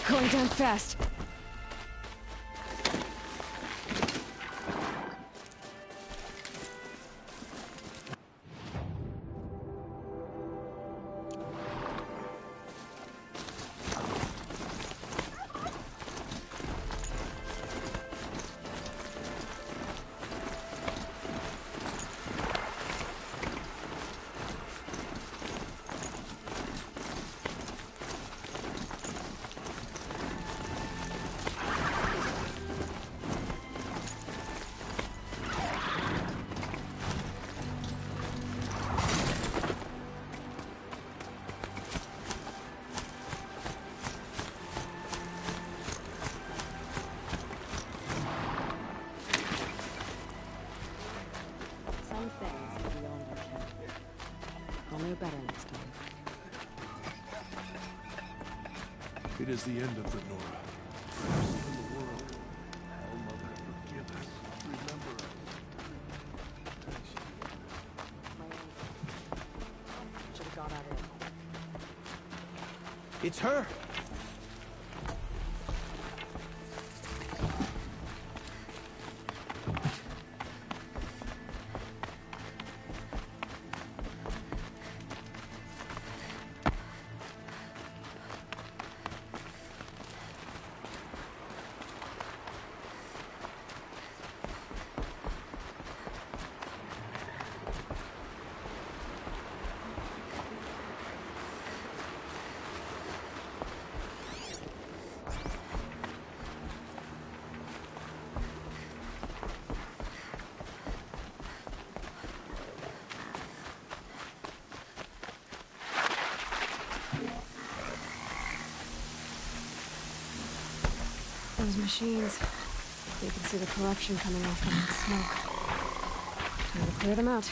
Going down fast. It is the end of the Nora. Mercy on the world. Oh, Mother, forgive us. Remember us. Should have got out of it. It's her! Those machines. You can see the corruption coming off from that smoke. Time to clear them out.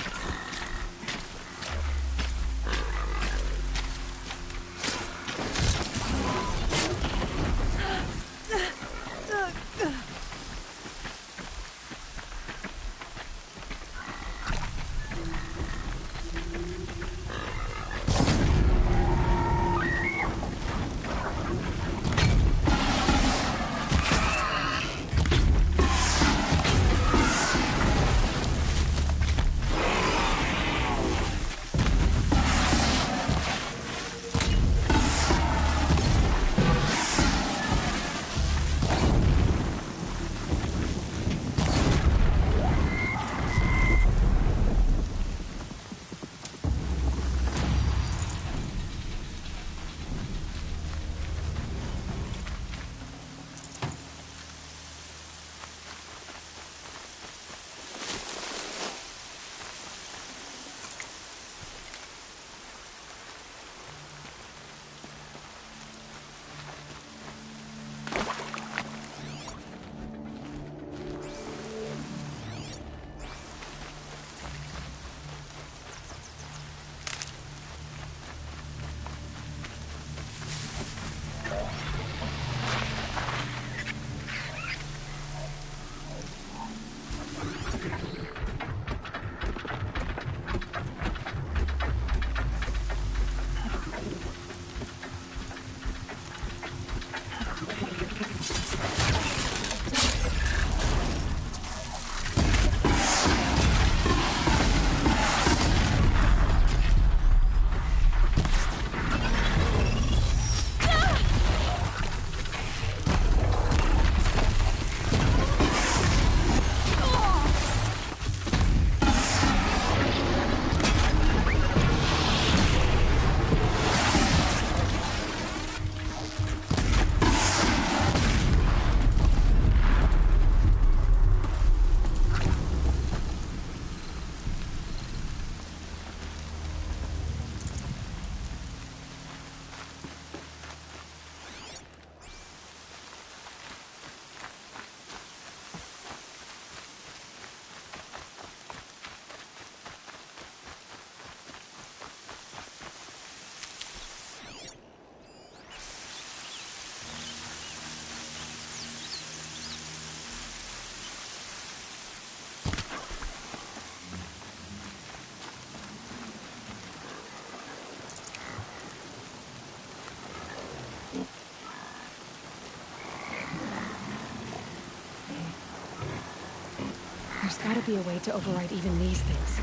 might be a way to override even these things.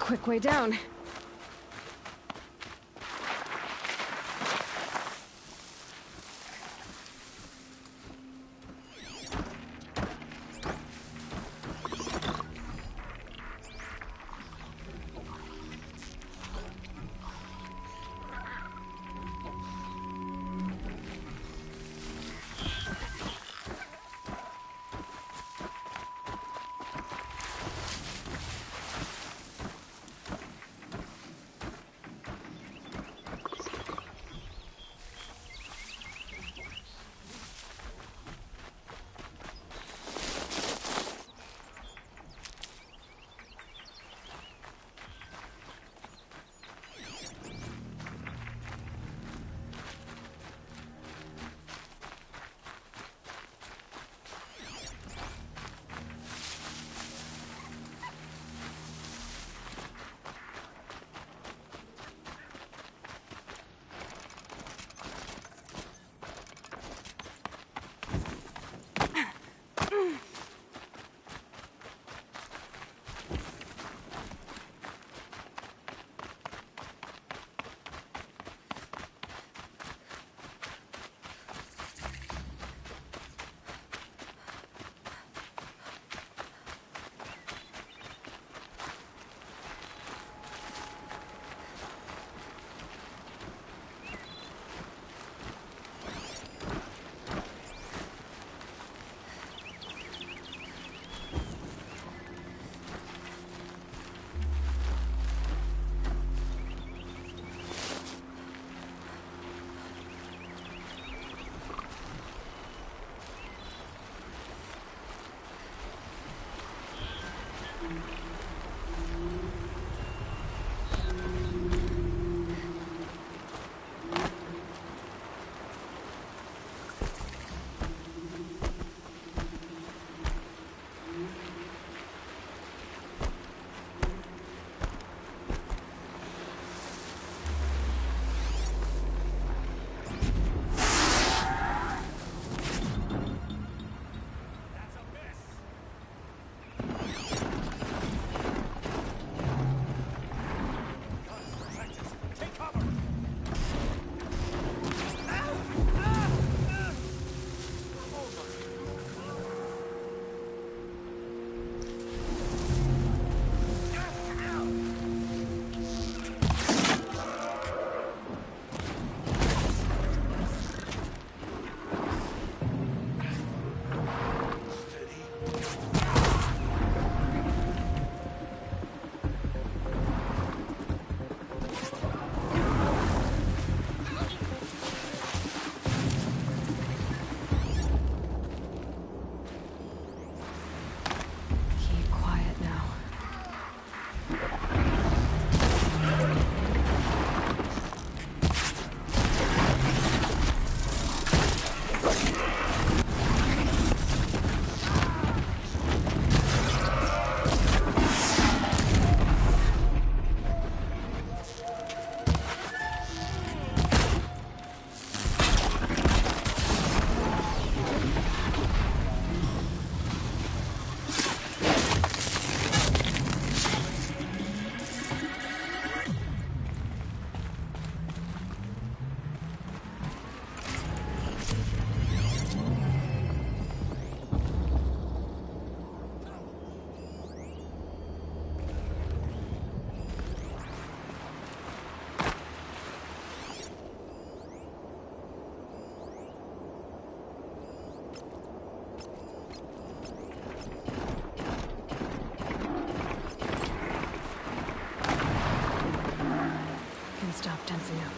Quick way down. can stop tensing up.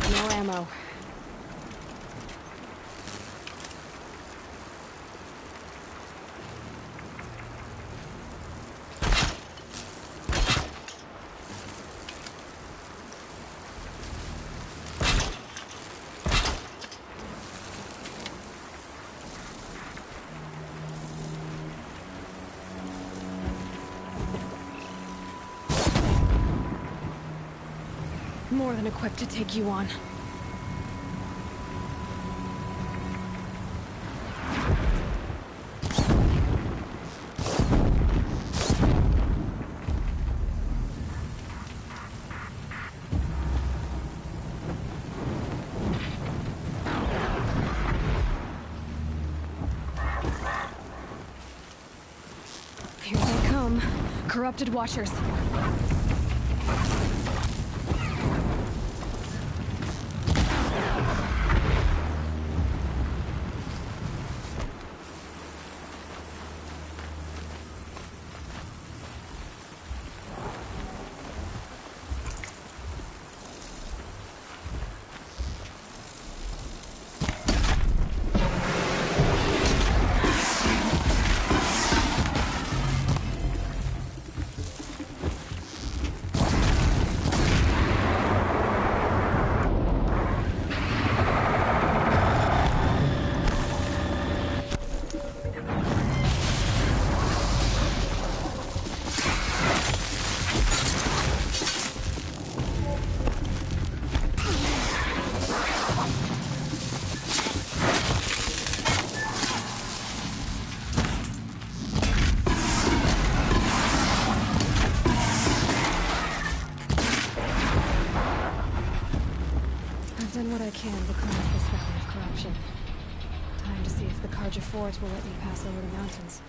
No ammo. More than equipped to take you on. Here they come. Corrupted Watchers. I've done what I can to cleanse this valley of corruption. Time to see if the Carja Fort will let me pass over the mountains.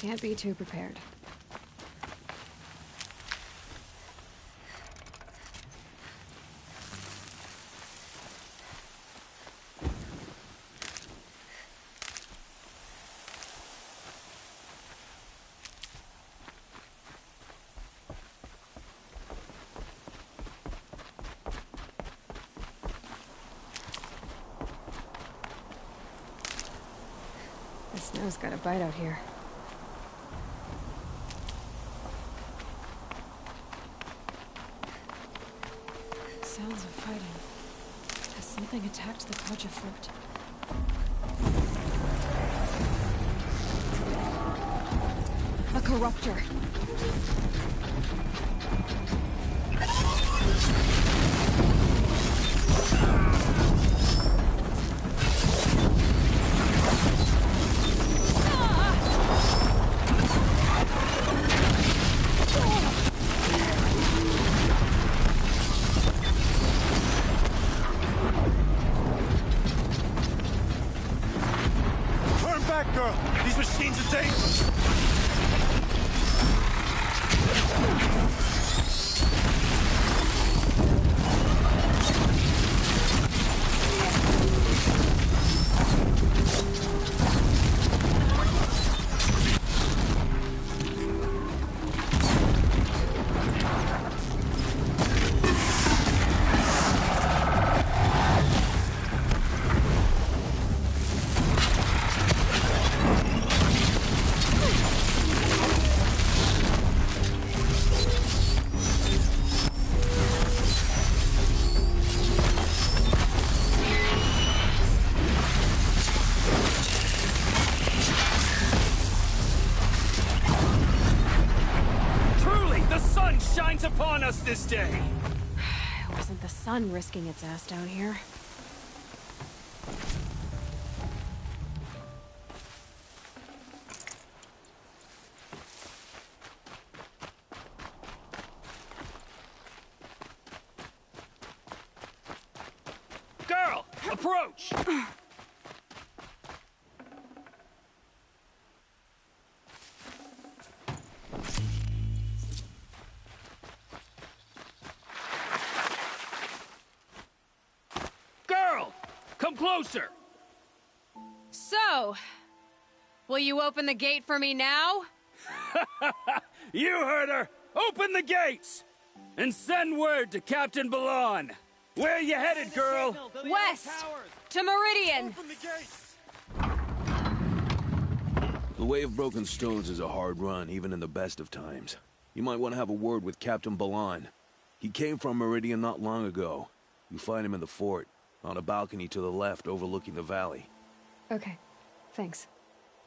Can't be too prepared. The snow's got a bite out here. Sounds of fighting. Has something attacked the Kaja fort? A corruptor. Turn back, girl! These machines are dangerous! Shines upon us this day. It wasn't the sun risking its ass down here. Girl, approach! Come closer! So, will you open the gate for me now? You heard her! Open the gates! And send word to Captain Balan. Where you headed, girl? West! To Meridian! Open the gates! The Way of Broken Stones is a hard run, even in the best of times. You might want to have a word with Captain Balan. He came from Meridian not long ago. You find him in the fort, on a balcony to the left overlooking the valley. Okay, thanks.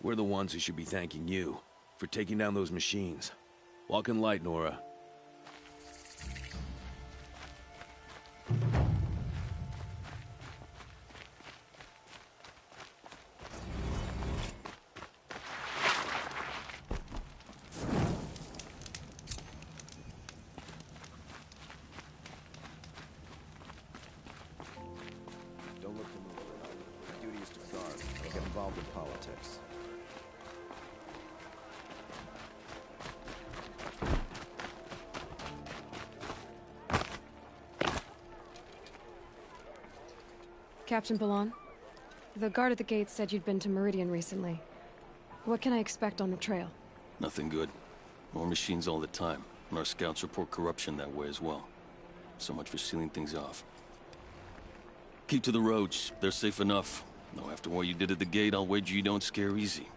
We're the ones who should be thanking you for taking down those machines. Walk in light, Nora. Don't look to me. My duty is to guard. I don't get involved in politics. Captain Balan, the guard at the gate said you'd been to Meridian recently. What can I expect on the trail? Nothing good. More machines all the time, and our scouts report corruption that way as well. So much for sealing things off. Keep to the roads. They're safe enough. Though after what you did at the gate, I'll wager you don't scare easy.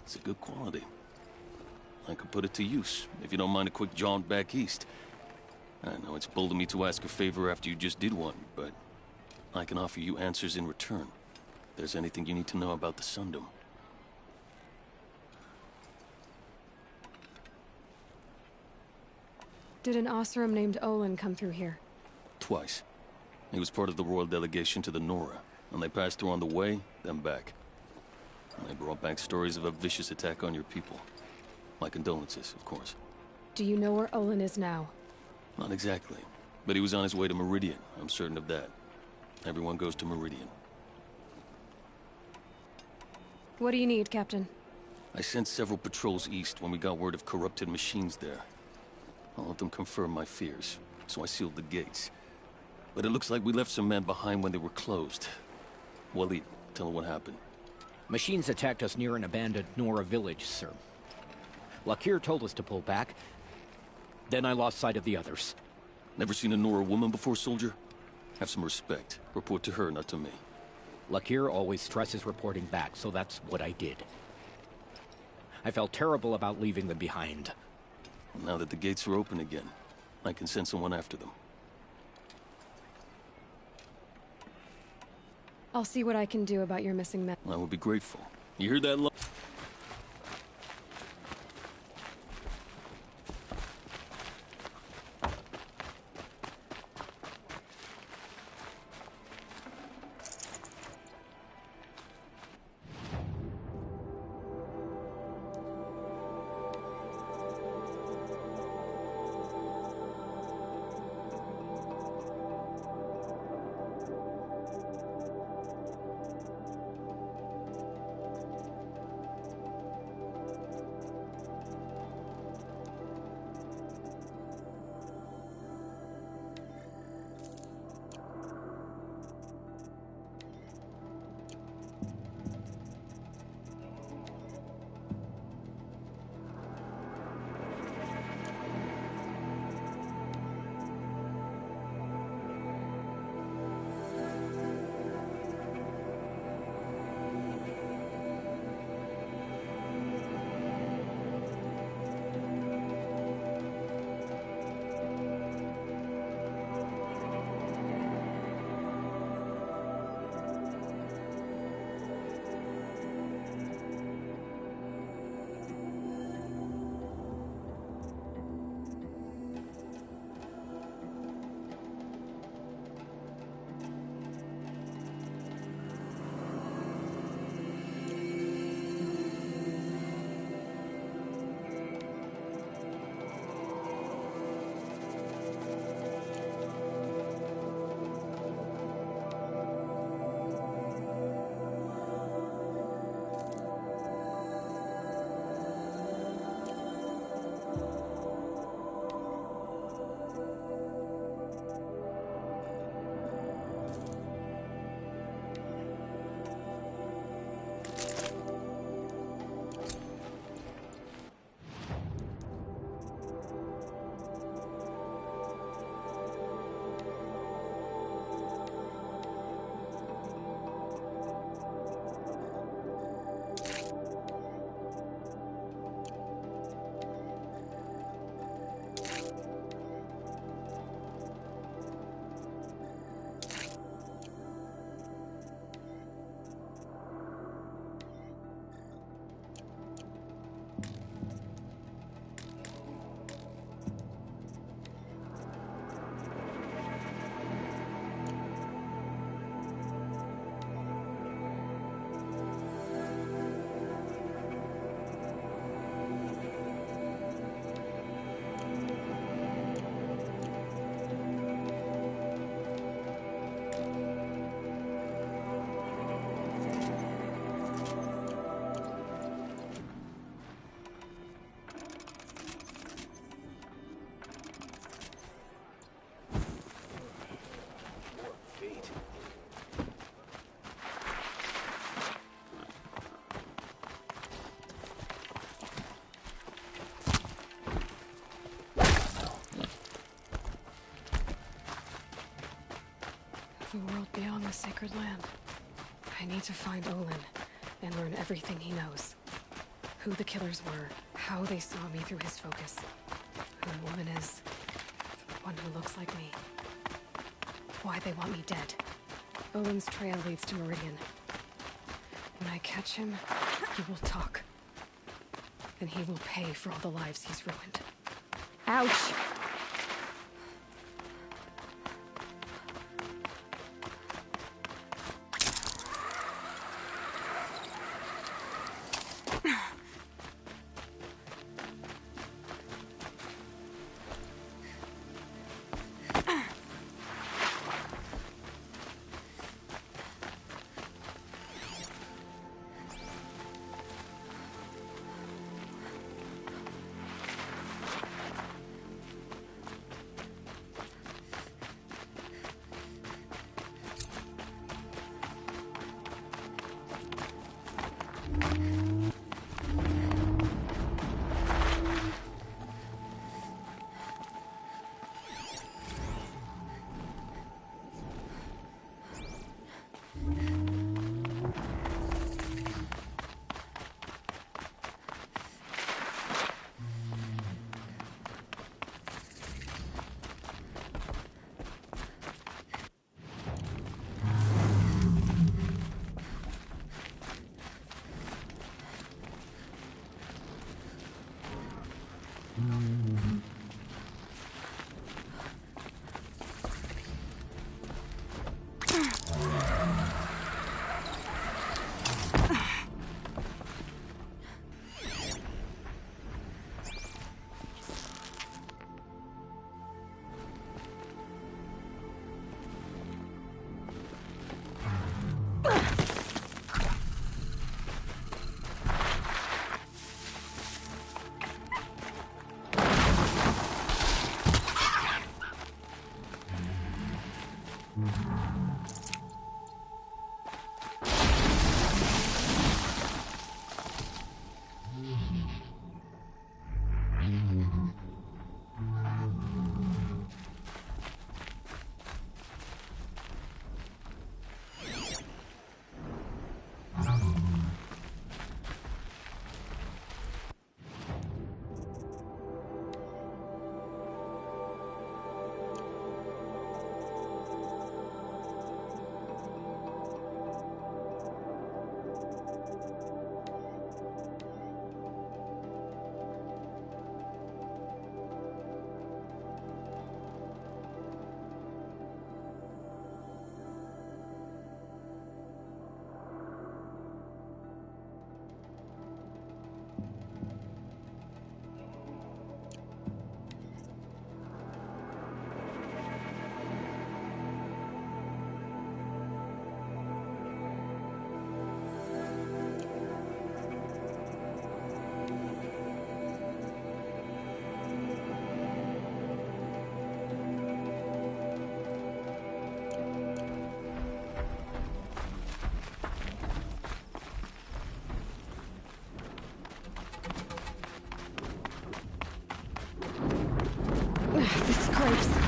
It's a good quality. I could put it to use, if you don't mind a quick jaunt back east. I know it's bold of me to ask a favor after you just did one, but I can offer you answers in return. If there's anything you need to know about the Sundom. Did an Oseram named Olin come through here? Twice. He was part of the royal delegation to the Nora, and they passed through on the way, then back. And they brought back stories of a vicious attack on your people. My condolences, of course. Do you know where Olin is now? Not exactly, but he was on his way to Meridian, I'm certain of that. Everyone goes to Meridian. What do you need, Captain? I sent several patrols east when we got word of corrupted machines there. I'll let them confirm my fears, so I sealed the gates. But it looks like we left some men behind when they were closed. Waleed, tell her what happened. Machines attacked us near an abandoned Nora village, sir. Lakir told us to pull back. Then I lost sight of the others. Never seen a Nora woman before, soldier? Have some respect. Report to her, not to me. Lakir always stresses reporting back, so that's what I did. I felt terrible about leaving them behind. Now that the gates are open again, I can send someone after them. I'll see what I can do about your missing men. I will be grateful. You hear that? The world beyond the sacred land. I need to find Olin and learn everything he knows. Who the killers were, how they saw me through his focus, who the woman is, the one who looks like me, why they want me dead. Olin's trail leads to Meridian. When I catch him, he will talk. And he will pay for all the lives he's ruined. Ouch! This scrapes.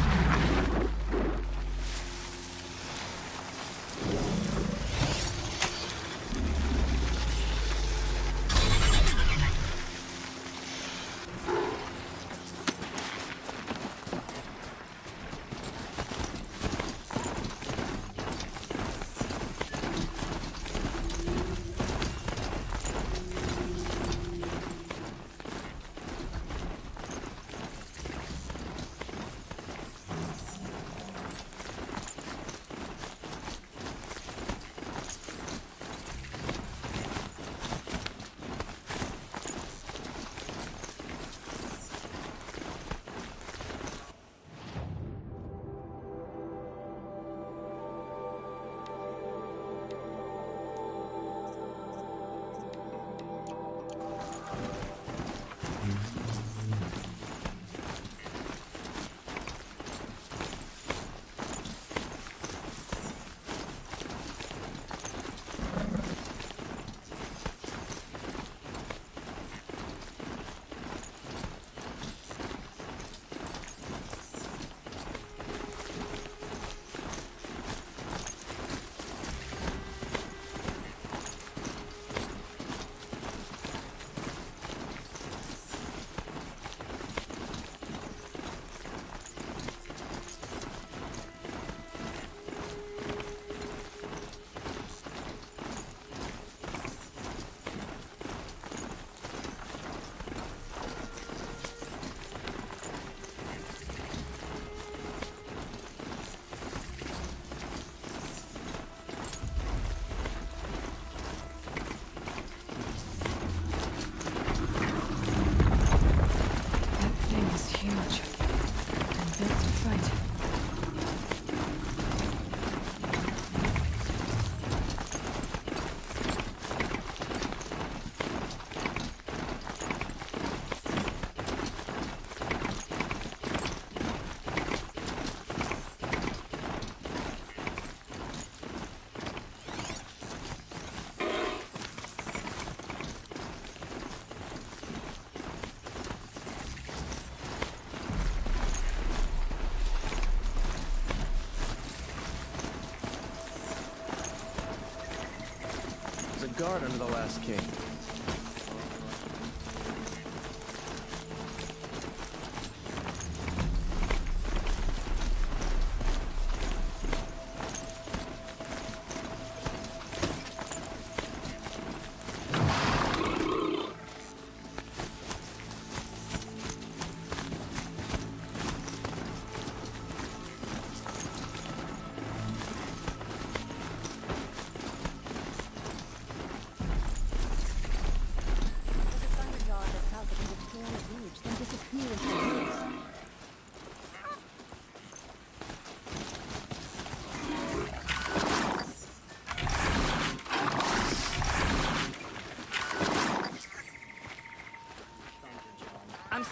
Guard under the last king.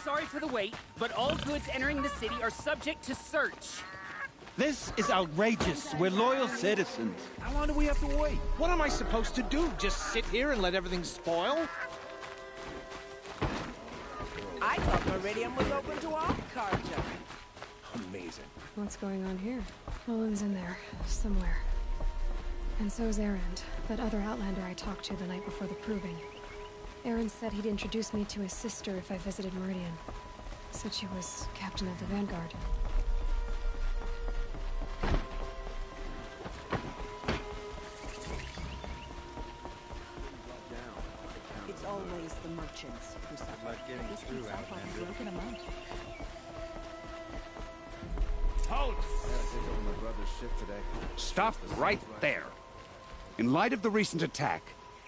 sorry for the wait, but all goods entering the city are subject to search. This is outrageous. We're loyal citizens. How long do we have to wait? What am I supposed to do? Just sit here and let everything spoil? I thought Meridian was open to all culture. Amazing. What's going on here? Olin's in there, somewhere. And so's Erend, that other Outlander I talked to the night before the proving. Erend said he'd introduce me to his sister if I visited Meridian. Said she was captain of the Vanguard. It's always the merchants who suffer. Like getting through, Outlander. Broken amount. Halt! I gotta take over my brother's shift today. Stop right there. In light of the recent attack,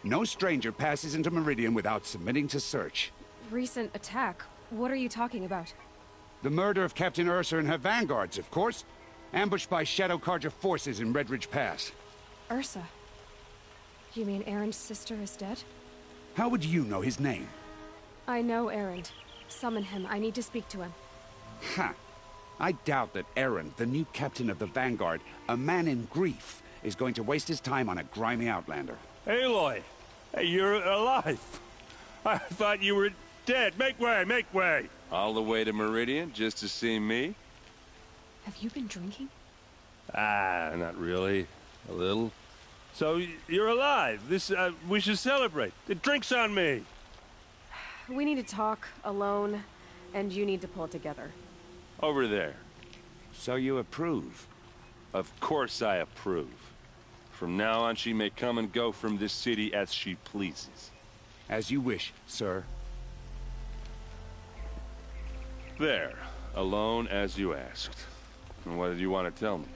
no stranger passes into Meridian without submitting to search. Recent attack? What are you talking about? The murder of Captain Ursa and her vanguards, of course. Ambushed by Shadow Carja forces in Redridge Pass. Ursa? You mean Erend's sister is dead? How would you know his name? I know Erend. Summon him. I need to speak to him. Ha! I doubt that Erend, the new captain of the Vanguard, a man in grief, is going to waste his time on a grimy Outlander. Aloy! Hey, you're alive! I thought you were dead. Make way, make way! All the way to Meridian just to see me? Have you been drinking? Ah, not really. A little. So, you're alive. We should celebrate. The drink's on me. We need to talk, alone, and you need to pull it together. Over there. So you approve? Of course I approve. From now on, she may come and go from this city as she pleases. As you wish, sir. There. Alone as you asked. And what did you want to tell me?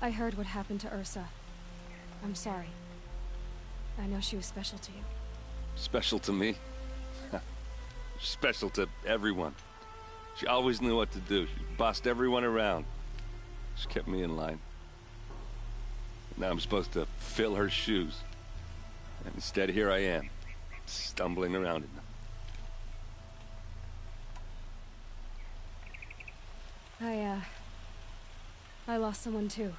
I heard what happened to Ursa. I'm sorry. I know she was special to you. Special to me? Special to everyone. She always knew what to do. She bossed everyone around. She kept me in line. Now I'm supposed to fill her shoes. And instead, here I am, stumbling around in them. I lost someone too.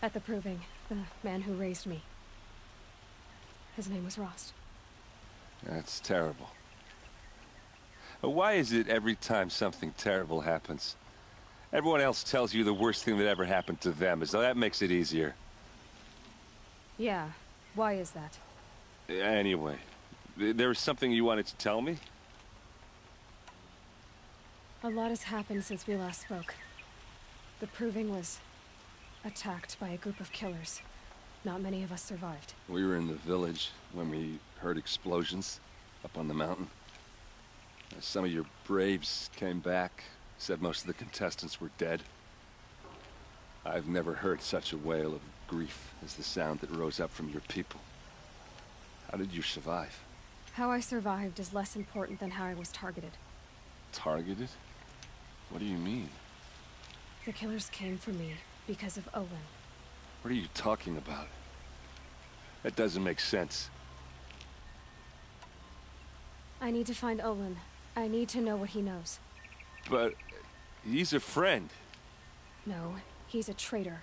At the proving, the man who raised me. His name was Rost. That's terrible. Why is it every time something terrible happens, everyone else tells you the worst thing that ever happened to them, as though that makes it easier? Yeah, why is that? Anyway, there was something you wanted to tell me? A lot has happened since we last spoke. The proving was attacked by a group of killers. Not many of us survived. We were in the village when we heard explosions up on the mountain. Some of your braves came back, said most of the contestants were dead. I've never heard such a wail of grief as the sound that rose up from your people. How did you survive? How I survived is less important than how I was targeted. Targeted? What do you mean? The killers came for me because of Olin. What are you talking about? That doesn't make sense. I need to find Olin. I need to know what he knows. But he's a friend. No, he's a traitor.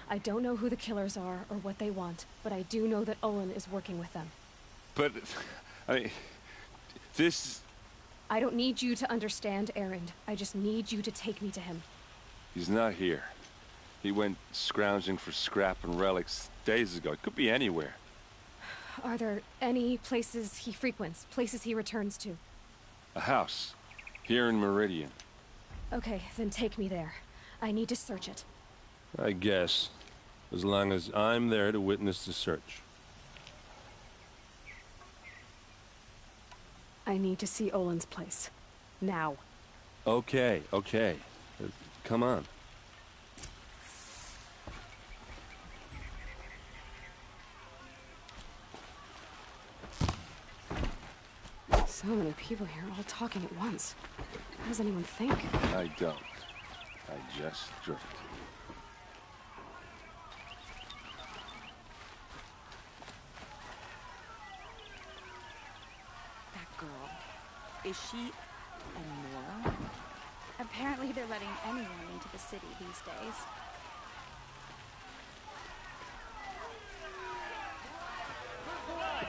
I don't know who the killers are or what they want, but I do know that Olin is working with them. But, I mean, this... I don't need you to understand, Erend. I just need you to take me to him. He's not here. He went scrounging for scrap and relics days ago. It could be anywhere. Are there any places he frequents, places he returns to? A house. Here in Meridian. Okay, then take me there. I need to search it. I guess. As long as I'm there to witness the search. I need to see Olin's place. Now. Okay. Come on. So many people here, all talking at once. How does anyone think? I don't. I just drink. Is she a Nora? Apparently they're letting anyone into the city these days. Blood!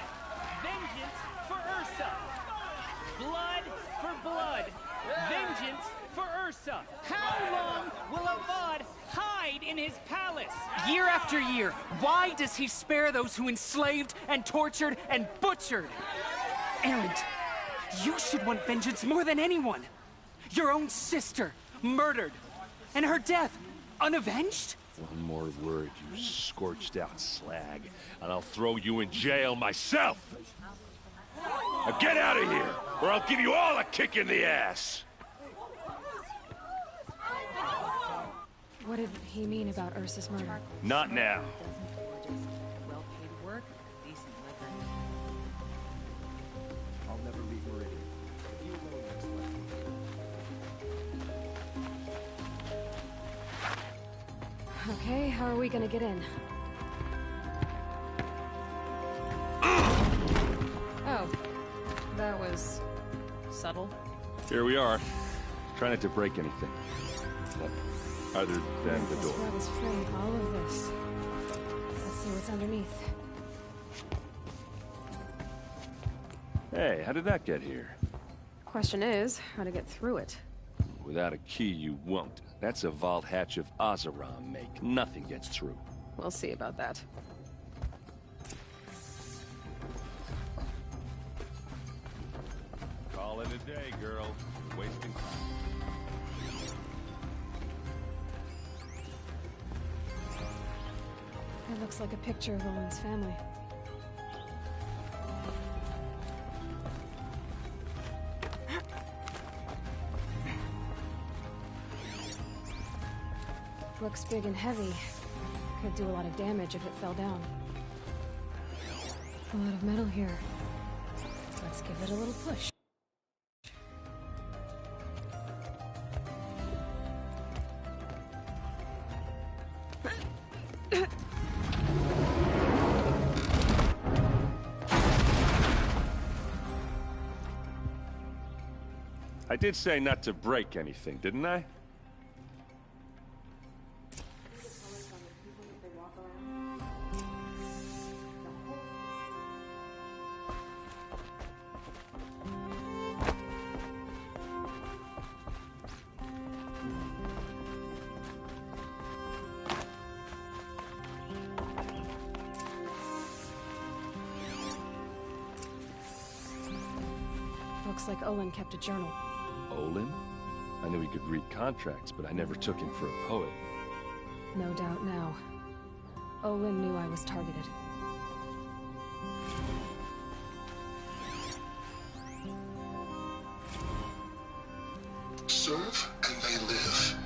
Vengeance for Ursa! Blood for blood! Vengeance for Ursa! How long will Avad hide in his palace? Year after year, why does he spare those who enslaved and tortured and butchered? Erend, you should want vengeance more than anyone. Your own sister, murdered, and her death, unavenged? One more word, you scorched out slag, and I'll throw you in jail myself! Now get out of here, or I'll give you all a kick in the ass! What did he mean about Ursa's murder? Not now. Well-paid work, decent living. I'll never leave Meridian. If you alone next left. Okay, how are we gonna get in? Oh, that was subtle. Here we are. Try not to break anything. Other than the door. This web is free, all of this. Let's see what's underneath. Hey, how did that get here? Question is, how to get through it. Without a key, you won't. That's a vault hatch of Oseram make. Nothing gets through. We'll see about that. Call it a day, girl. You're wasting time. It looks like a picture of Owen's family. Looks big and heavy. Could do a lot of damage if it fell down. A lot of metal here. Let's give it a little push. I did say not to break anything, didn't I? Looks like Olin kept a journal. Olin? I knew he could read contracts, but I never took him for a poet. No doubt now. Olin knew I was targeted. Serve and they live.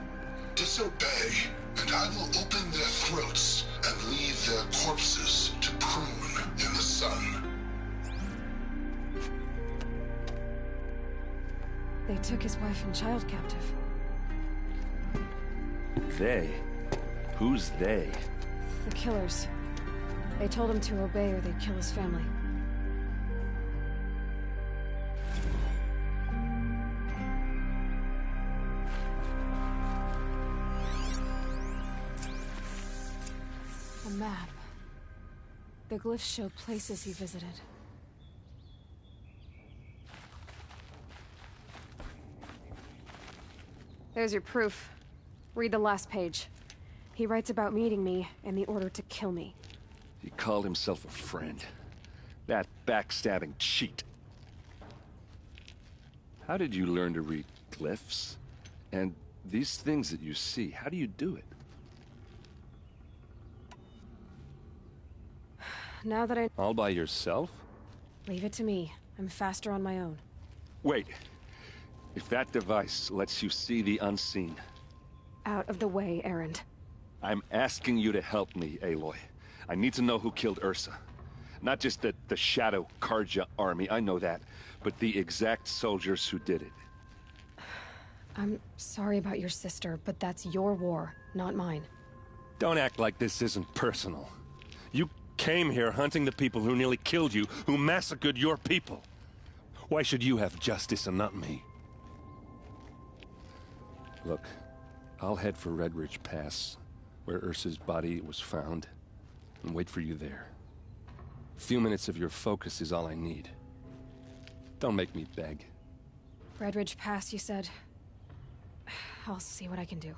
Disobey, and I will open their throats and leave their corpses to prune in the sun. They took his wife and child captive. They? Who's they? The killers. They told him to obey or they'd kill his family. A map. The glyphs show places he visited. There's your proof. Read the last page. He writes about meeting me and the order to kill me. He called himself a friend. That backstabbing cheat. How did you learn to read glyphs? And these things that you see, how do you do it? Now that I... All by yourself? Leave it to me. I'm faster on my own. Wait. If that device lets you see the unseen... Out of the way, Erend. I'm asking you to help me, Aloy. I need to know who killed Ursa. Not just the Shadow Karja army, I know that, but the exact soldiers who did it. I'm sorry about your sister, but that's your war, not mine. Don't act like this isn't personal. You came here hunting the people who nearly killed you, who massacred your people. Why should you have justice and not me? Look, I'll head for Red Ridge Pass, where Ursa's body was found, and wait for you there. A few minutes of your focus is all I need. Don't make me beg. Red Ridge Pass, you said? I'll see what I can do.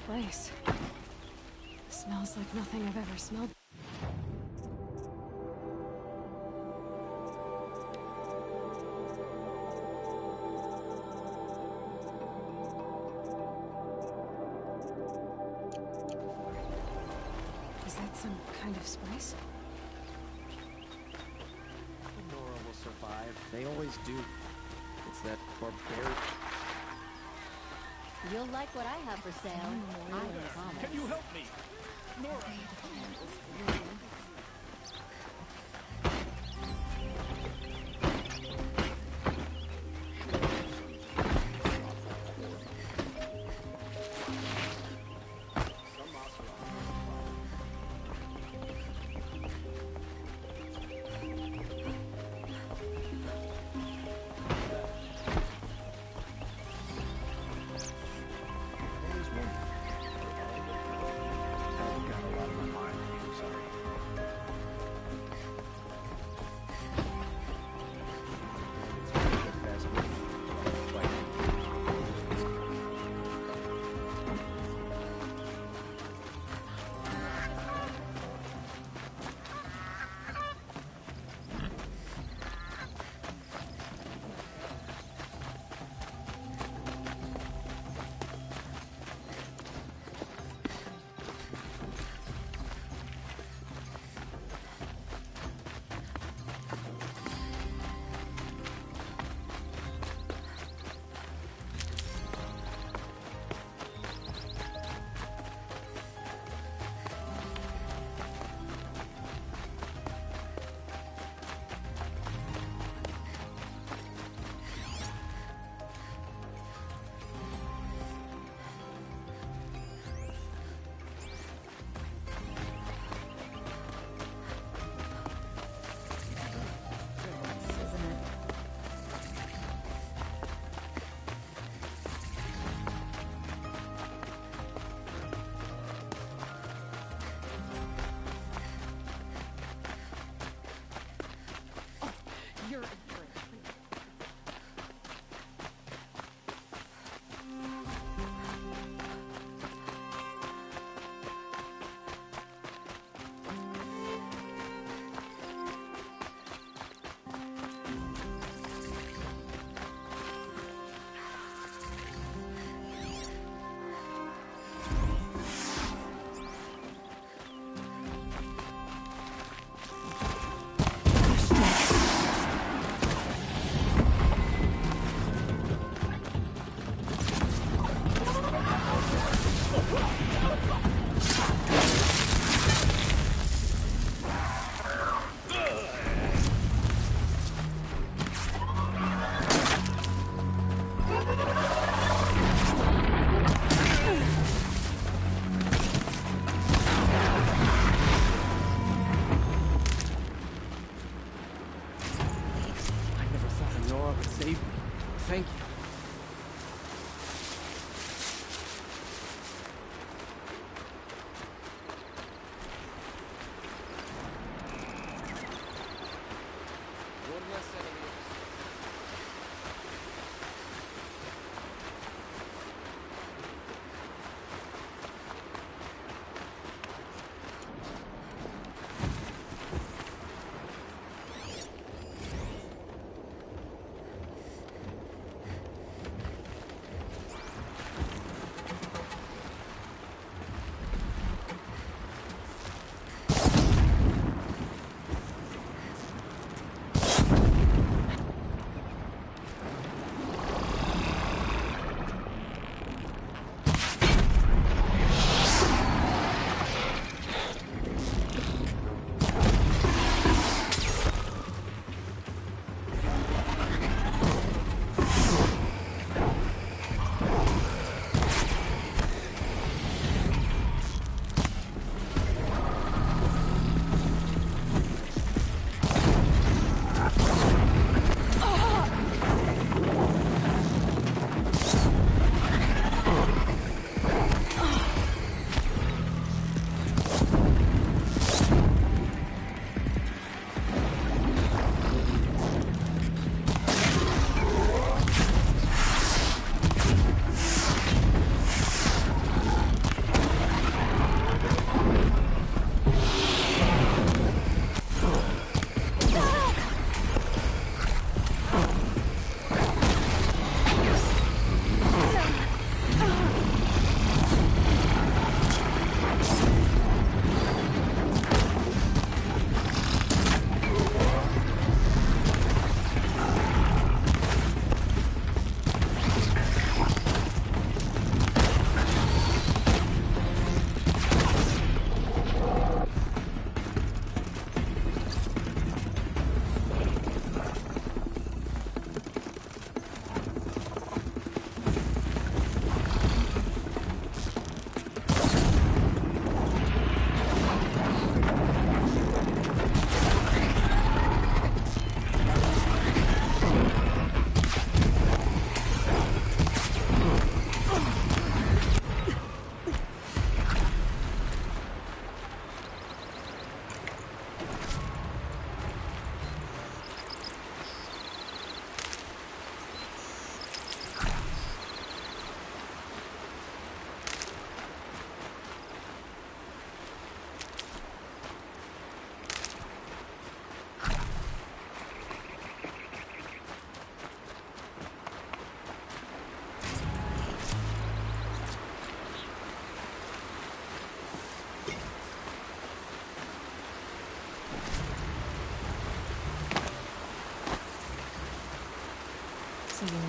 Place. Smells like nothing I've ever smelled. Is that some kind of spice? Nora will survive. They always do. It's that barbaric. You'll like what I have for sale. I promise. Can you help me? Nora!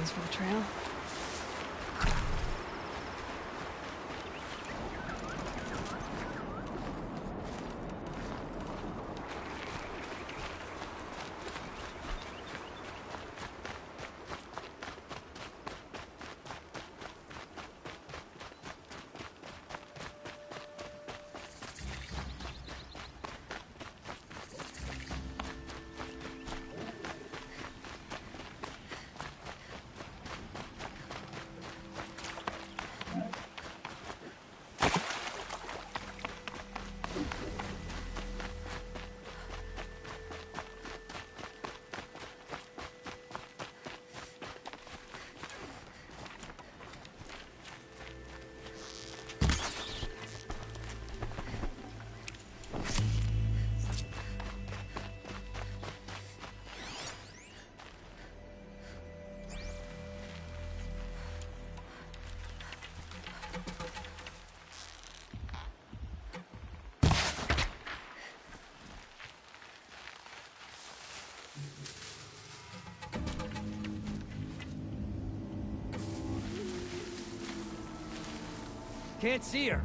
plans for the trail? Can't see her.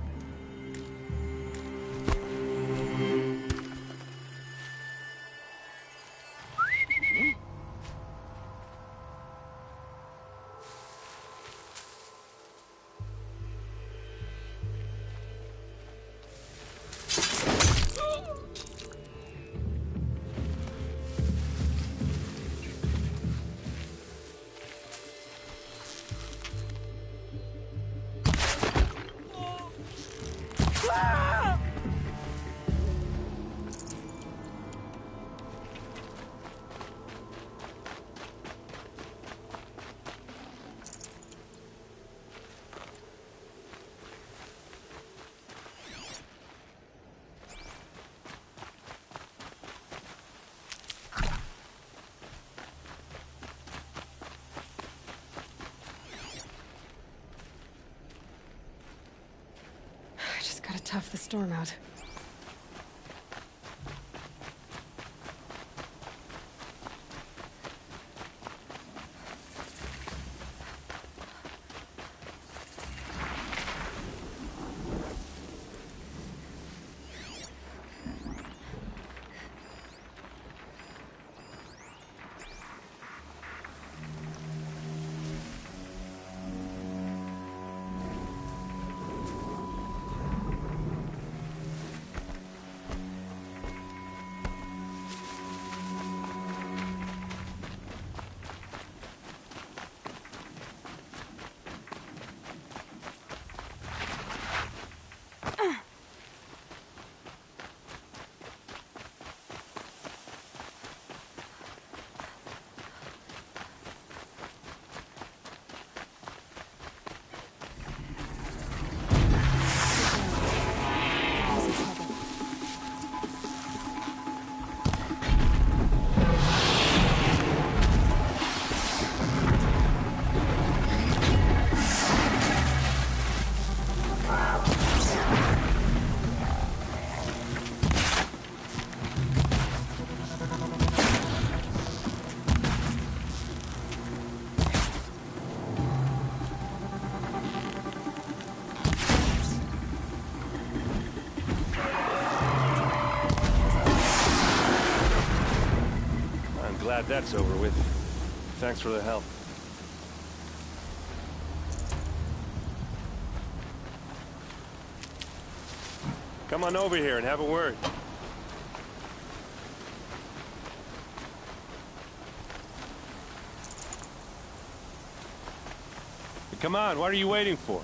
Gotta tough the storm out. Glad that's over with. Thanks for the help. Come on over here and have a word. Come on, what are you waiting for?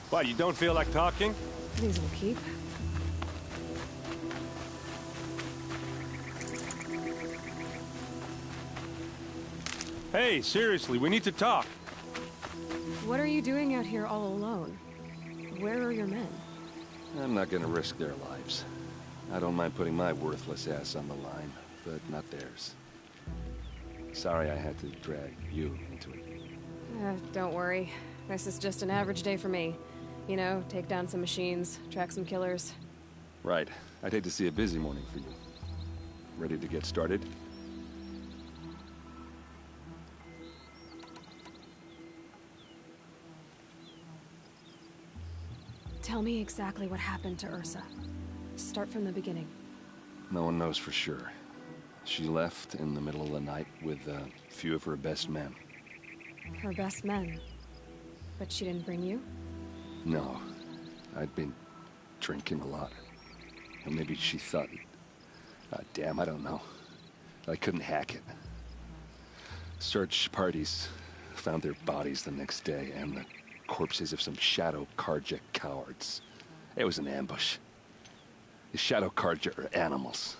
What, you don't feel like talking? These will keep. Hey, seriously, we need to talk. What are you doing out here all alone? Where are your men? I'm not gonna risk their lives. I don't mind putting my worthless ass on the line, but not theirs. Sorry I had to drag you into it. Don't worry. This is just an average day for me. You know, take down some machines, track some killers. Right. I'd hate to see a busy morning for you. Ready to get started? Tell me exactly what happened to Ursa. Start from the beginning. No one knows for sure. She left in the middle of the night with a few of her best men. Her best men? But she didn't bring you? No. I'd been drinking a lot. Or maybe she thought... damn, I don't know. I couldn't hack it. Search parties found their bodies the next day, and the corpses of some Shadow Karja cowards. It was an ambush. The Shadow Karja are animals.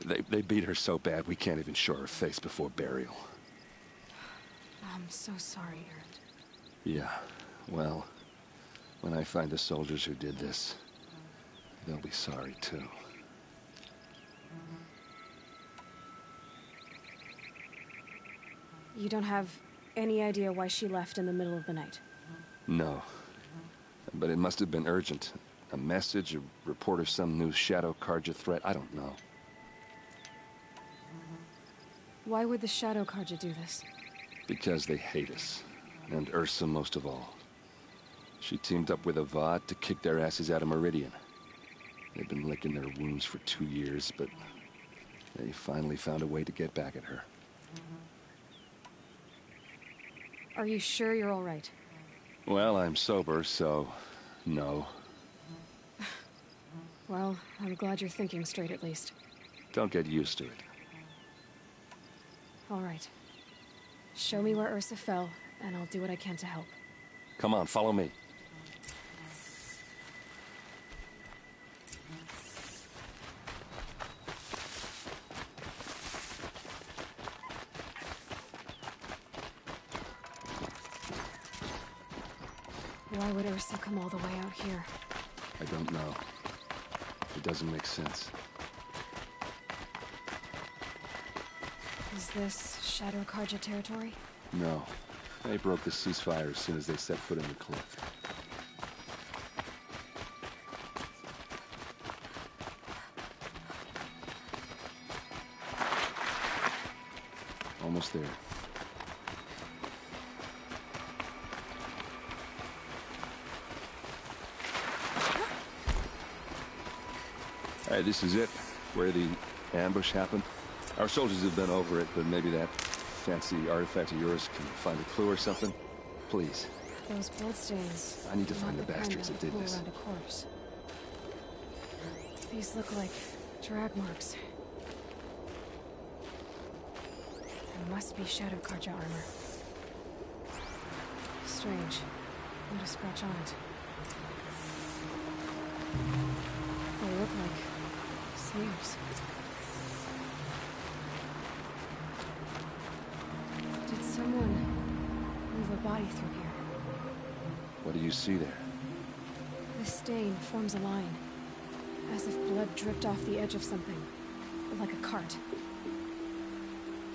They beat her so bad we can't even show her face before burial. I'm so sorry, Erend. Yeah, well, when I find the soldiers who did this, they'll be sorry too. You don't have any idea why she left in the middle of the night? No. But it must have been urgent. A message, a report of some new Shadow Karja threat, I don't know. Why would the Shadow Karja do this? Because they hate us. And Ursa most of all. She teamed up with Avad to kick their asses out of Meridian. They've been licking their wounds for 2 years, but they finally found a way to get back at her. Are you sure you're all right? Well, I'm sober, so... no. Well, I'm glad you're thinking straight at least. Don't get used to it. All right. Show me where Ursa fell, and I'll do what I can to help. Come on, follow me. Why would Ursa come all the way out here? I don't know. It doesn't make sense. Is this Shadow Karja territory? No. They broke the ceasefire as soon as they set foot in the cliff. Almost there. All right, this is it, where the ambush happened. Our soldiers have been over it, but maybe that fancy artifact of yours can find a clue or something? Please. Those bloodstains. I need to find the bastards that did this. Around a corpse. These look like drag marks. There must be Shadow Karja armor. Strange. Not a scratch on it. They look like sneers. Did someone move a body through here? What do you see there? The stain forms a line, as if blood dripped off the edge of something, like a cart.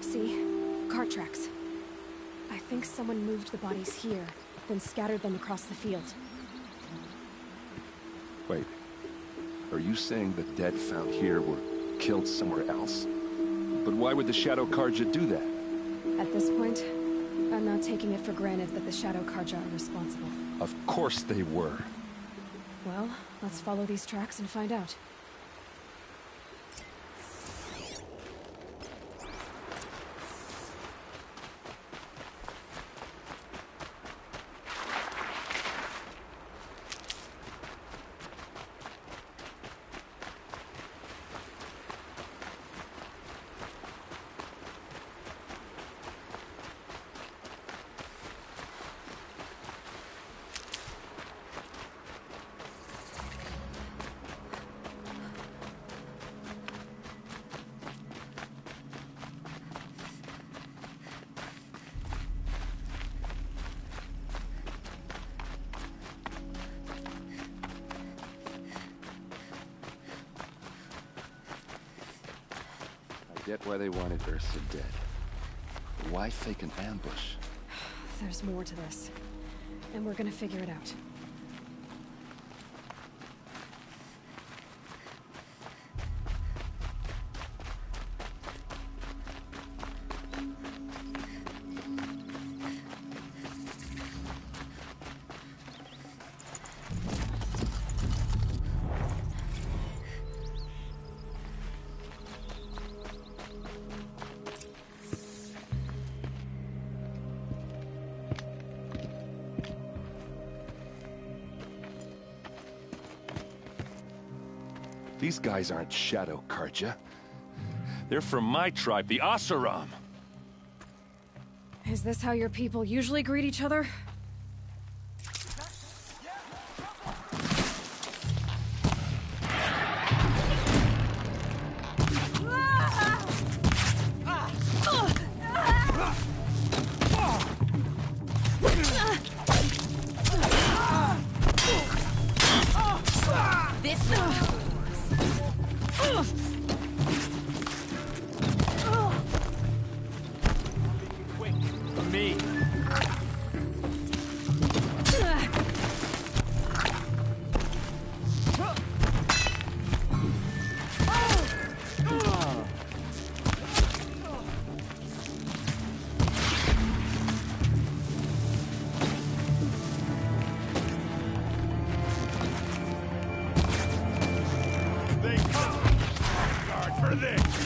See? Cart tracks. I think someone moved the bodies here, then scattered them across the field. Wait. Are you saying the dead found here were killed somewhere else? But why would the Shadow Karja do that? At this point, I'm not taking it for granted that the Shadow Karja are responsible. Of course they were. Well, let's follow these tracks and find out. Get why they wanted Ursa dead. But why fake an ambush? There's more to this, and we're gonna figure it out. These guys aren't Shadow Karja. They're from my tribe, the Asaram. Is this how your people usually greet each other?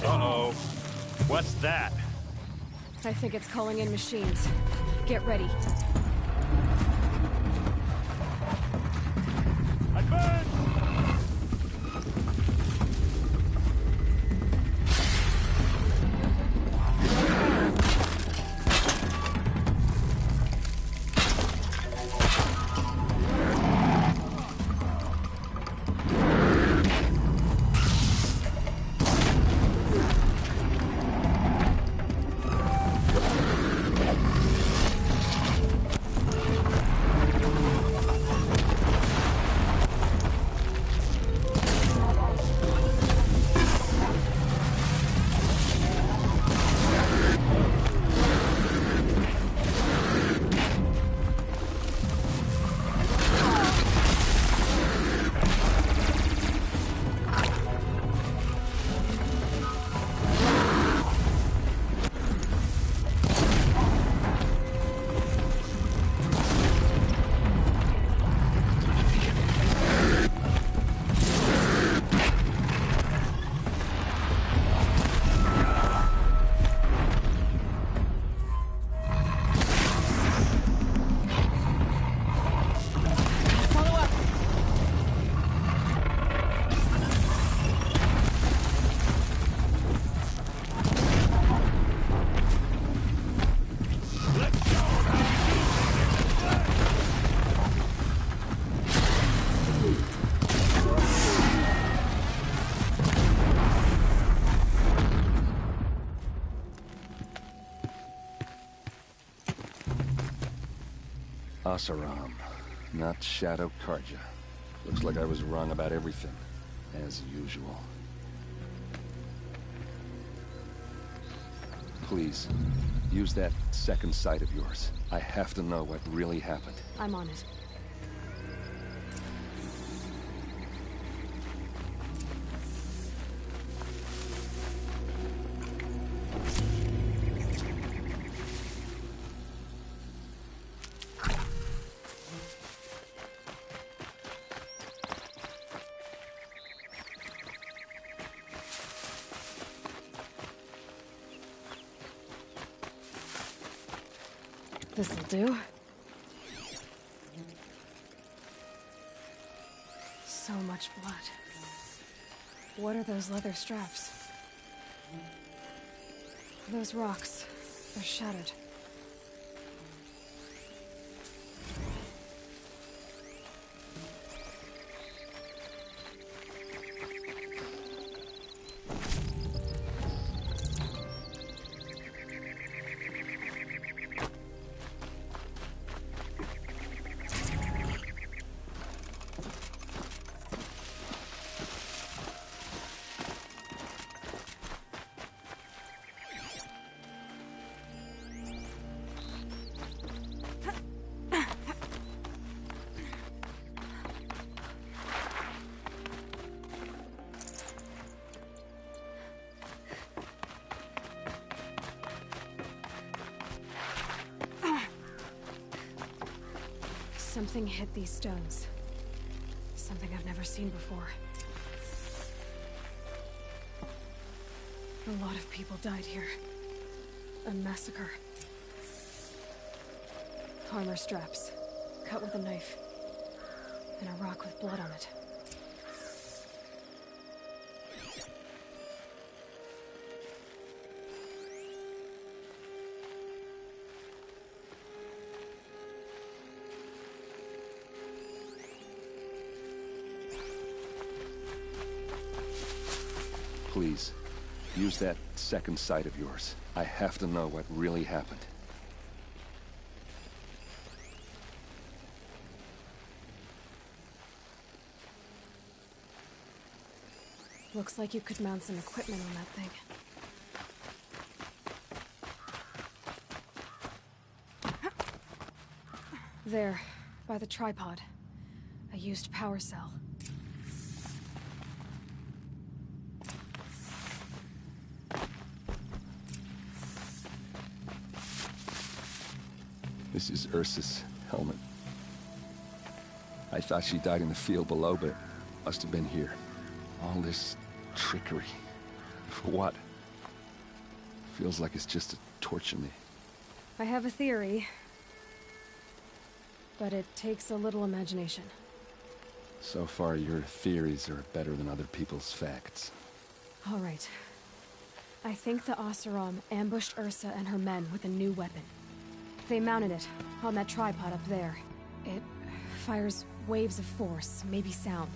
Uh-oh. What's that? I think it's calling in machines. Get ready. Advance! Asaram, not Shadow Karja. Looks like I was wrong about everything, as usual. Please, use that second sight of yours. I have to know what really happened. I'm on it. This'll do. So much blood. What are those leather straps? Those rocks. They're shattered. Something hit these stones. Something I've never seen before. A lot of people died here. A massacre. Armor straps, cut with a knife. And a rock with blood on it. Please, use that second sight of yours. I have to know what really happened. Looks like you could mount some equipment on that thing. There, by the tripod. A used power cell. This is Ursa's helmet. I thought she died in the field below, but must have been here. All this trickery. For what? Feels like it's just to torture me. I have a theory. But it takes a little imagination. So far, your theories are better than other people's facts. All right. I think the Oseram ambushed Ursa and her men with a new weapon. They mounted it on that tripod up there. It fires waves of force, maybe sound.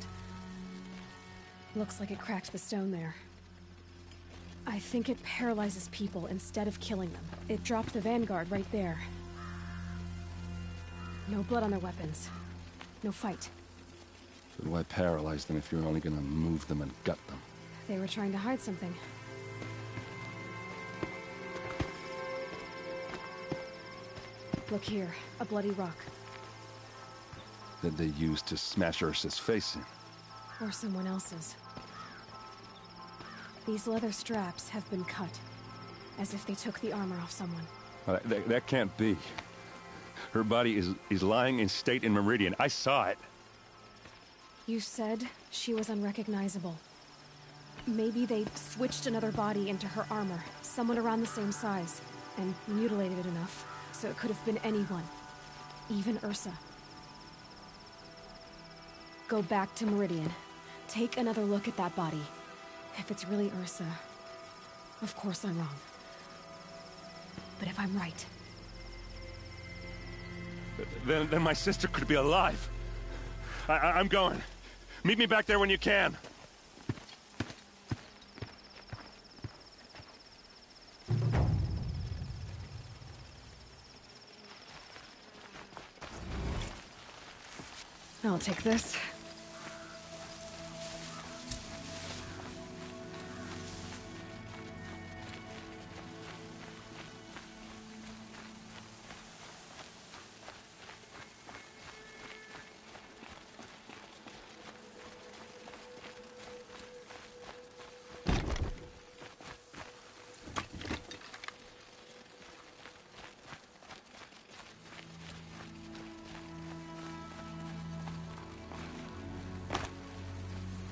Looks like it cracked the stone there. I think it paralyzes people instead of killing them. It dropped the Vanguard right there. No blood on their weapons. No fight. But why paralyze them if you're only gonna move them and gut them? They were trying to hide something. Look here, a bloody rock. That they used to smash Ursa's face in. Or someone else's. These leather straps have been cut. As if they took the armor off someone. That can't be. Her body is lying in state in Meridian. I saw it. You said she was unrecognizable. Maybe they switched another body into her armor. Someone around the same size. And mutilated it enough, so it could have been anyone. Even Ursa. Go back to Meridian. Take another look at that body. If it's really Ursa, of course I'm wrong. But if I'm right... Then my sister could be alive. I'm going. Meet me back there when you can. I'll take this.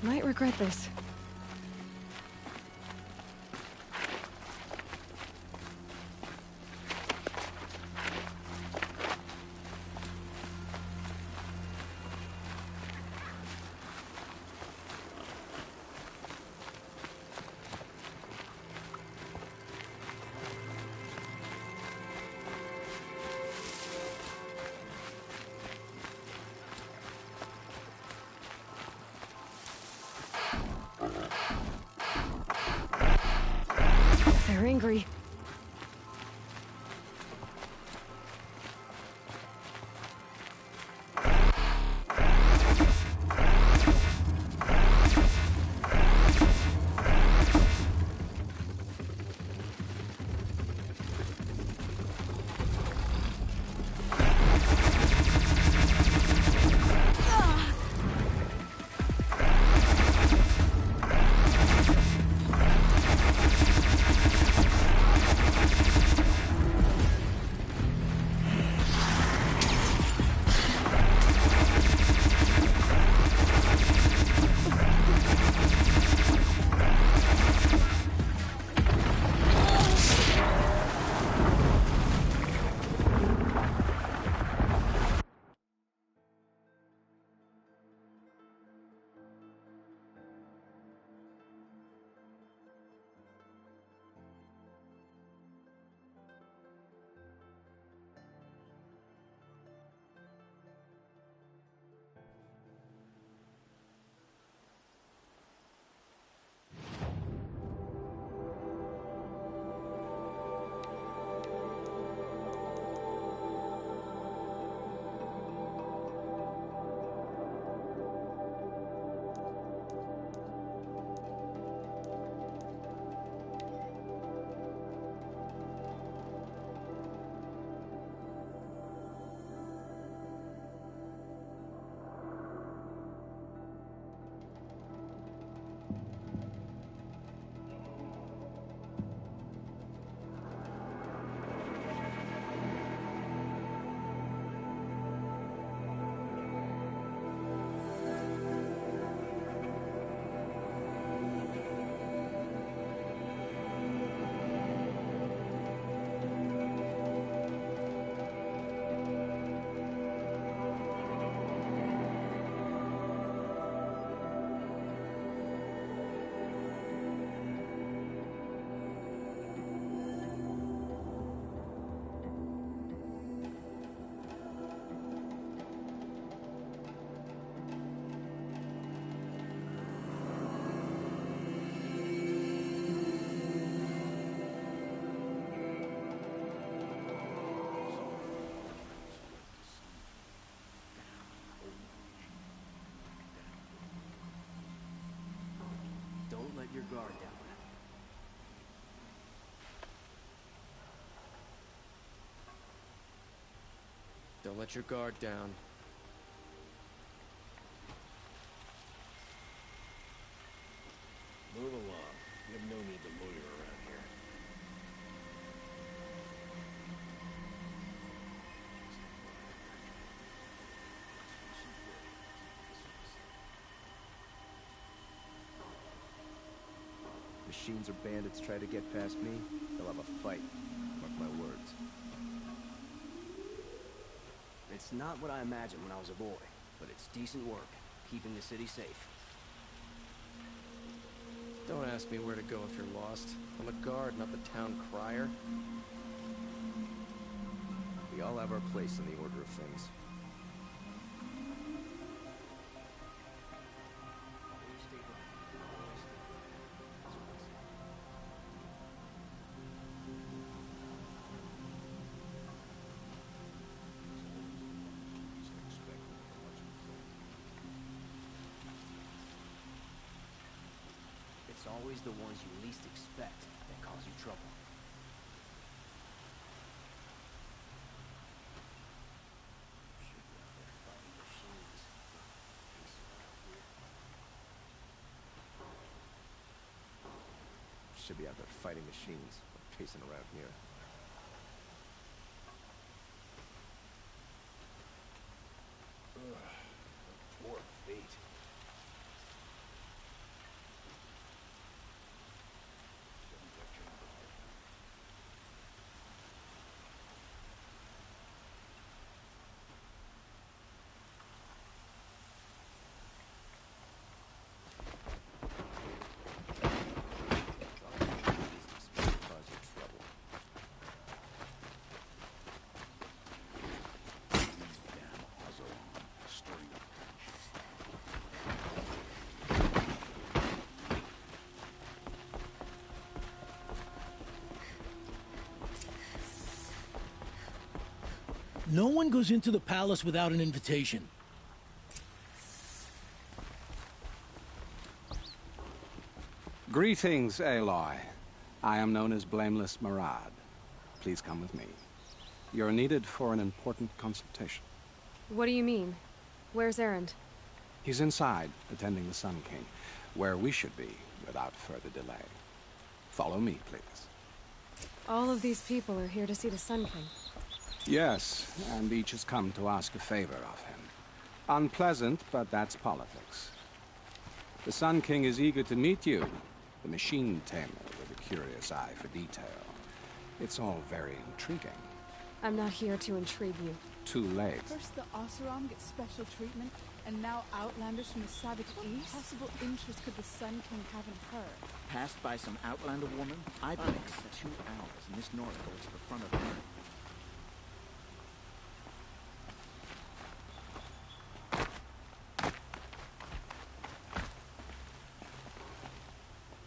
Might regret this. They're angry. Don't let your guard down. Move along. You have no need to loiter around here. Machines or bandits try to get past me, they'll have a fight. Mark my words. It's not what I imagined when I was a boy, but it's decent work, keeping the city safe. Don't ask me where to go if you're lost. I'm a guard, not the town crier. We all have our place in the order of things. It's always the ones you least expect that cause you trouble. Should be out there fighting machines, or pacing around here. Poor feet. No one goes into the palace without an invitation. Greetings, Aloy. I am known as Blameless Marad. Please come with me. You're needed for an important consultation. What do you mean? Where's Erend? He's inside, attending the Sun King, where we should be without further delay. Follow me, please. All of these people are here to see the Sun King. Yes, and each has come to ask a favor of him. Unpleasant, but that's politics. The Sun King is eager to meet you, the machine tamer with a curious eye for detail. It's all very intriguing. I'm not here to intrigue you. Too late. First the Oseram gets special treatment, and now Outlanders from the Savage East? What possible interest could the Sun King have in her? Passed by some Outlander woman? I've been for 2 hours, and Miss Nora goes to the front of her.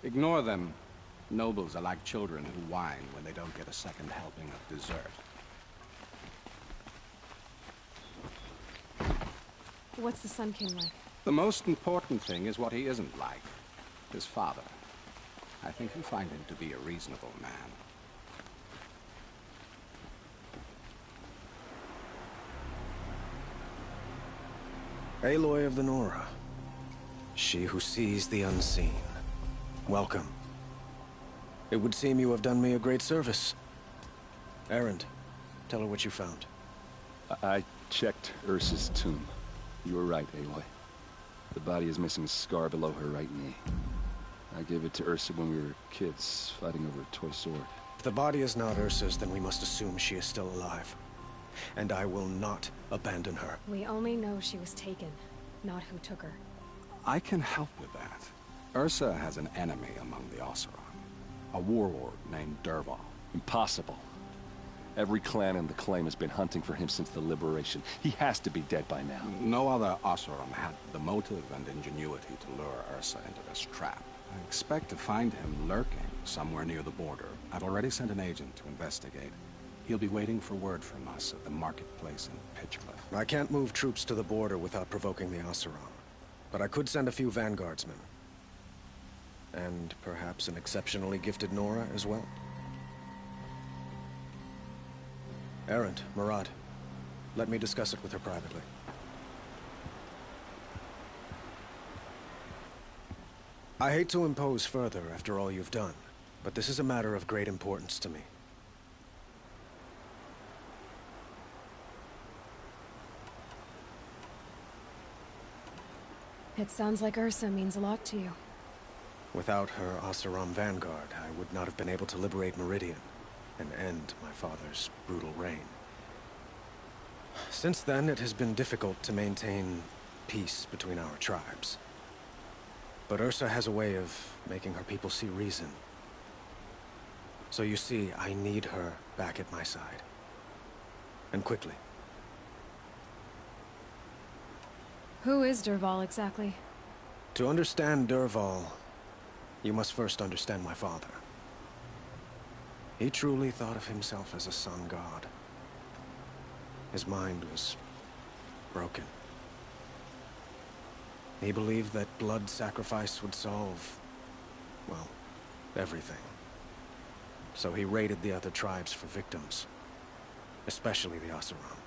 Ignore them. Nobles are like children who whine when they don't get a second helping of dessert. What's the Sun King like? The most important thing is what he isn't like. His father. I think you'll find him to be a reasonable man. Aloy of the Nora. She who sees the unseen. Welcome. It would seem you have done me a great service. Erend, tell her what you found. I checked Ursa's tomb. You were right, Aloy. The body is missing a scar below her right knee. I gave it to Ursa when we were kids, fighting over a toy sword. If the body is not Ursa's, then we must assume she is still alive. And I will not abandon her. We only know she was taken, not who took her. I can help with that. Ursa has an enemy among the Oseram. A warlord named Dervahl. Impossible. Every clan in the claim has been hunting for him since the liberation. He has to be dead by now. No other Oseram had the motive and ingenuity to lure Ursa into this trap. I expect to find him lurking somewhere near the border. I've already sent an agent to investigate. He'll be waiting for word from us at the marketplace in Pitchcliff. I can't move troops to the border without provoking the Oseram. But I could send a few vanguardsmen. And perhaps an exceptionally gifted Nora as well. Erend, Marad, Let me discuss it with her privately. I hate to impose further after all you've done, but this is a matter of great importance to me. It sounds like Ursa means a lot to you. Without her Oseram vanguard, I would not have been able to liberate Meridian and end my father's brutal reign. Since then, it has been difficult to maintain peace between our tribes. But Ursa has a way of making her people see reason. So you see, I need her back at my side. And quickly. Who is Dervahl exactly? To understand Dervahl, you must first understand my father. He truly thought of himself as a sun god. His mind was broken. He believed that blood sacrifice would solve, well, everything. So he raided the other tribes for victims, especially the Oseram.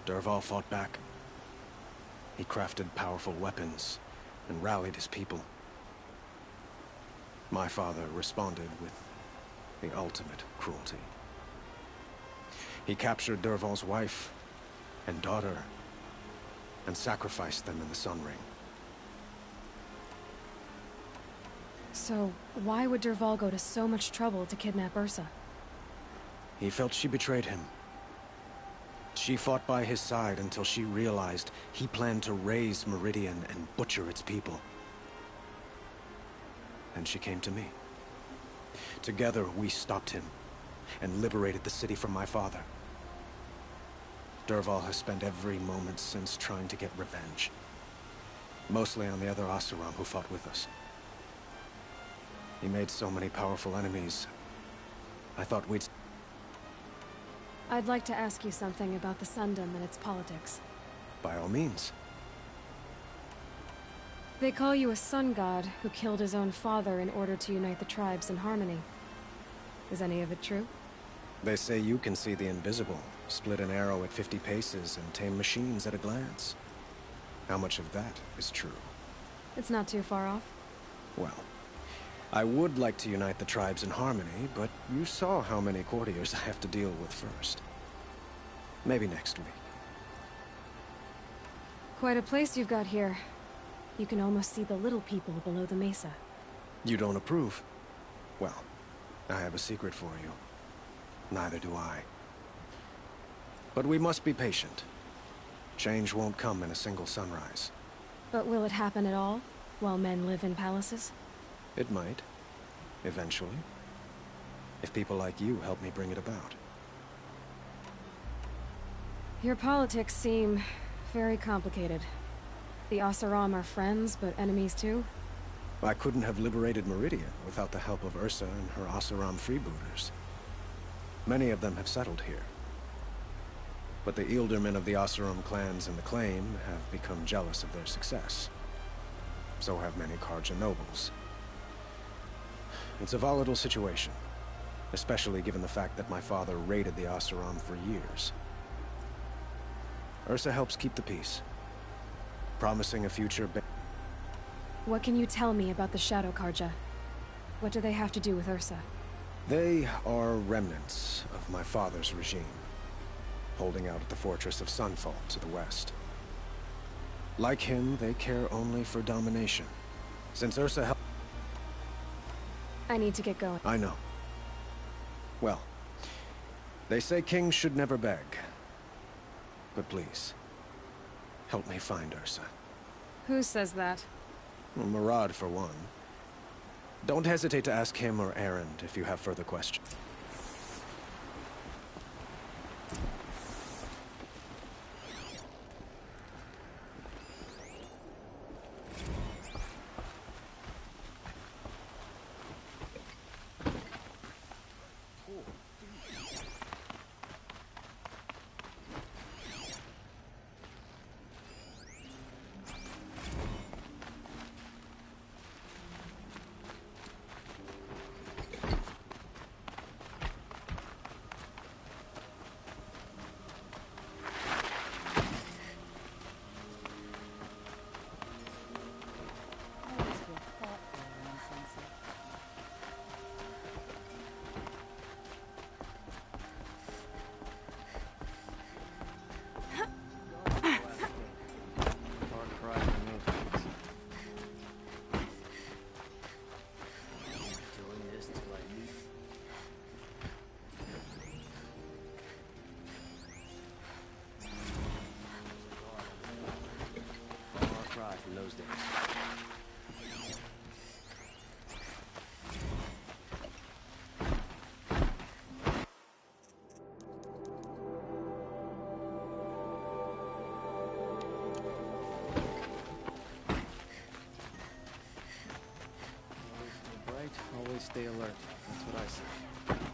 Dervahl fought back. He crafted powerful weapons and rallied his people. My father responded with the ultimate cruelty. He captured Dervahl's wife and daughter and sacrificed them in the Sun Ring. So, why would Dervahl go to so much trouble to kidnap Ursa? He felt she betrayed him. She fought by his side until she realized he planned to raise Meridian and butcher its people. Then she came to me. Together, we stopped him and liberated the city from my father. Dervahl has spent every moment since trying to get revenge. Mostly on the other Oseram who fought with us. He made so many powerful enemies. I thought we'd... I'd like to ask you something about the Sundom and its politics. By all means. They call you a sun god who killed his own father in order to unite the tribes in harmony. Is any of it true? They say you can see the invisible, split an arrow at 50 paces, and tame machines at a glance. How much of that is true? It's not too far off. Well, I would like to unite the tribes in harmony, but you saw how many courtiers I have to deal with first. Maybe next week. Quite a place you've got here. You can almost see the little people below the mesa. You don't approve? Well, I have a secret for you. Neither do I. But we must be patient. Change won't come in a single sunrise. But will it happen at all, while men live in palaces? It might. Eventually. If people like you help me bring it about. Your politics seem very complicated. The Oseram are friends, but enemies too? I couldn't have liberated Meridian without the help of Ursa and her Oseram freebooters. Many of them have settled here. But the Ealdormen of the Oseram clans in the Claim have become jealous of their success. So have many Karja nobles. It's a volatile situation, especially given the fact that my father raided the Oseram for years. Ursa helps keep the peace, promising a future. What can you tell me about the Shadow Karja? What do they have to do with Ursa? They are remnants of my father's regime, holding out at the fortress of Sunfall to the west. Like him, they care only for domination. Since Ursa helped... I need to get going. I know. Well, they say kings should never beg. But please, help me find Ursa. Who says that? Well, Murad, for one. Don't hesitate to ask him or Erend if you have further questions. Always stay alert. That's what I say.